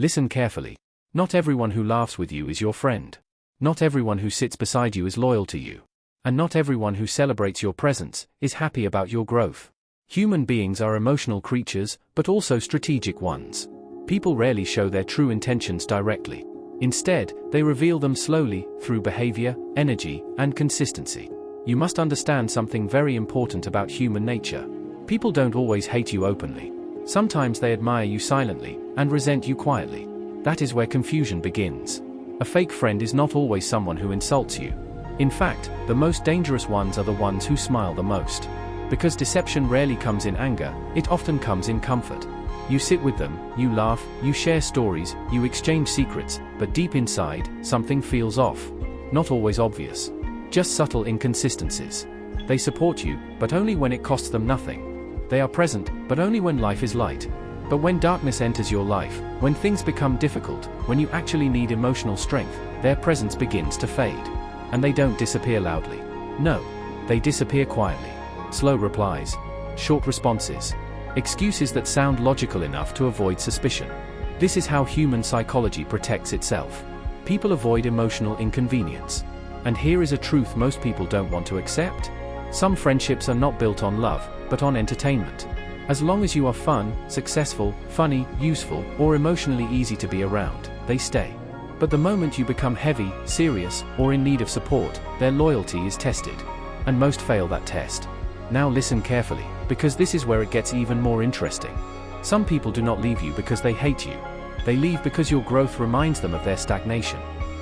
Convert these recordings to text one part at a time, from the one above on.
Listen carefully. Not everyone who laughs with you is your friend. Not everyone who sits beside you is loyal to you. And not everyone who celebrates your presence is happy about your growth. Human beings are emotional creatures, but also strategic ones. People rarely show their true intentions directly. Instead, they reveal them slowly, through behavior, energy, and consistency. You must understand something very important about human nature. People don't always hate you openly. Sometimes they admire you silently, and resent you quietly. That is where confusion begins. A fake friend is not always someone who insults you. In fact, the most dangerous ones are the ones who smile the most. Because deception rarely comes in anger, it often comes in comfort. You sit with them, you laugh, you share stories, you exchange secrets, but deep inside, something feels off. Not always obvious. Just subtle inconsistencies. They support you, but only when it costs them nothing. They are present, but only when life is light. But when darkness enters your life, when things become difficult, when you actually need emotional strength, their presence begins to fade. And they don't disappear loudly. No. They disappear quietly. Slow replies. Short responses. Excuses that sound logical enough to avoid suspicion. This is how human psychology protects itself. People avoid emotional inconvenience. And here is a truth most people don't want to accept. Some friendships are not built on love, but on entertainment. As long as you are fun, successful, funny, useful, or emotionally easy to be around, they stay. But the moment you become heavy, serious, or in need of support, their loyalty is tested. And most fail that test. Now listen carefully, because this is where it gets even more interesting. Some people do not leave you because they hate you. They leave because your growth reminds them of their stagnation.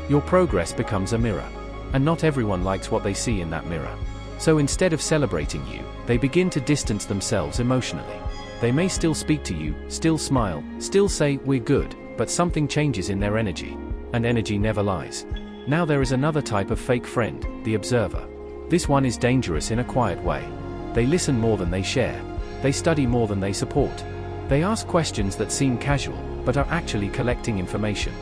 Your progress becomes a mirror. And not everyone likes what they see in that mirror. So instead of celebrating you, they begin to distance themselves emotionally. They may still speak to you, still smile, still say, "We're good," but something changes in their energy. And energy never lies. Now there is another type of fake friend, the observer. This one is dangerous in a quiet way. They listen more than they share. They study more than they support. They ask questions that seem casual, but are actually collecting information.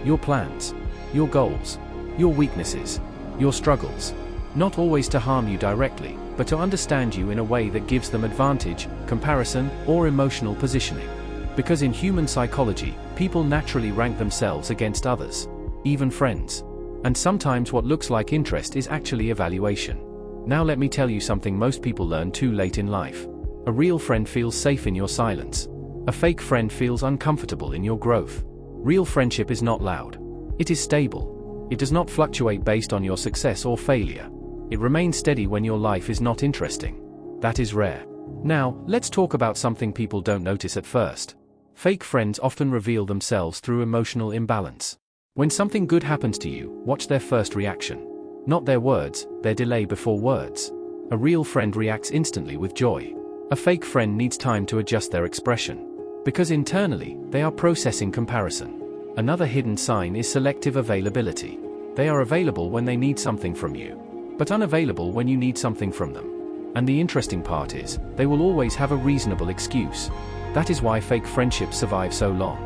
Your plans. Your goals. Your weaknesses. Your struggles. Not always to harm you directly, but to understand you in a way that gives them advantage, comparison, or emotional positioning. Because in human psychology, people naturally rank themselves against others. Even friends. And sometimes what looks like interest is actually evaluation. Now let me tell you something most people learn too late in life. A real friend feels safe in your silence. A fake friend feels uncomfortable in your growth. Real friendship is not loud. It is stable. It does not fluctuate based on your success or failure. It remains steady when your life is not interesting. That is rare. Now, let's talk about something people don't notice at first. Fake friends often reveal themselves through emotional imbalance. When something good happens to you, watch their first reaction. Not their words, their delay before words. A real friend reacts instantly with joy. A fake friend needs time to adjust their expression. Because internally, they are processing comparison. Another hidden sign is selective availability. They are available when they need something from you, but unavailable when you need something from them. And the interesting part is, they will always have a reasonable excuse. That is why fake friendships survive so long.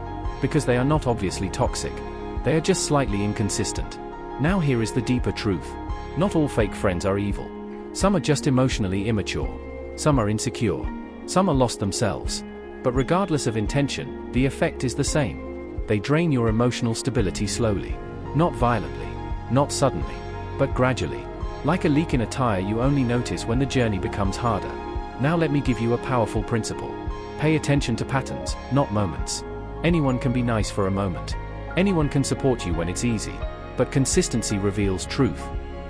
Because they are not obviously toxic. They are just slightly inconsistent. Now here is the deeper truth. Not all fake friends are evil. Some are just emotionally immature. Some are insecure. Some are lost themselves. But regardless of intention, the effect is the same. They drain your emotional stability slowly. Not violently. Not suddenly. But gradually. Like a leak in a tire you only notice when the journey becomes harder. Now let me give you a powerful principle. Pay attention to patterns, not moments. Anyone can be nice for a moment. Anyone can support you when it's easy. But consistency reveals truth.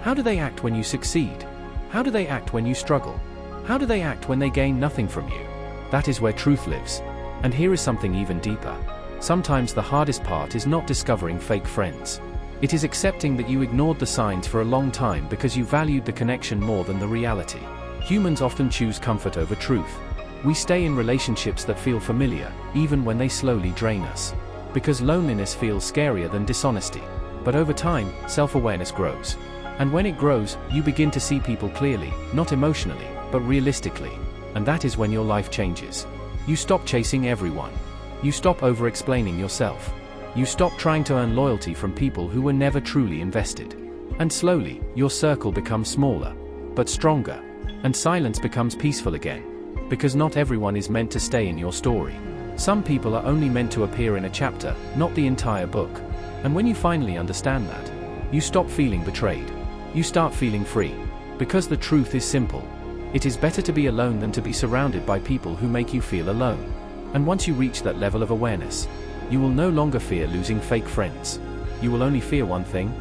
How do they act when you succeed? How do they act when you struggle? How do they act when they gain nothing from you? That is where truth lives. And here is something even deeper. Sometimes the hardest part is not discovering fake friends. It is accepting that you ignored the signs for a long time because you valued the connection more than the reality. Humans often choose comfort over truth. We stay in relationships that feel familiar, even when they slowly drain us. Because loneliness feels scarier than dishonesty. But over time, self-awareness grows. And when it grows, you begin to see people clearly, not emotionally, but realistically. And that is when your life changes. You stop chasing everyone. You stop over-explaining yourself. You stop trying to earn loyalty from people who were never truly invested. And slowly, your circle becomes smaller, but stronger. And silence becomes peaceful again. Because not everyone is meant to stay in your story. Some people are only meant to appear in a chapter, not the entire book. And when you finally understand that, you stop feeling betrayed. You start feeling free. Because the truth is simple. It is better to be alone than to be surrounded by people who make you feel alone. And once you reach that level of awareness, you will no longer fear losing fake friends. You will only fear one thing: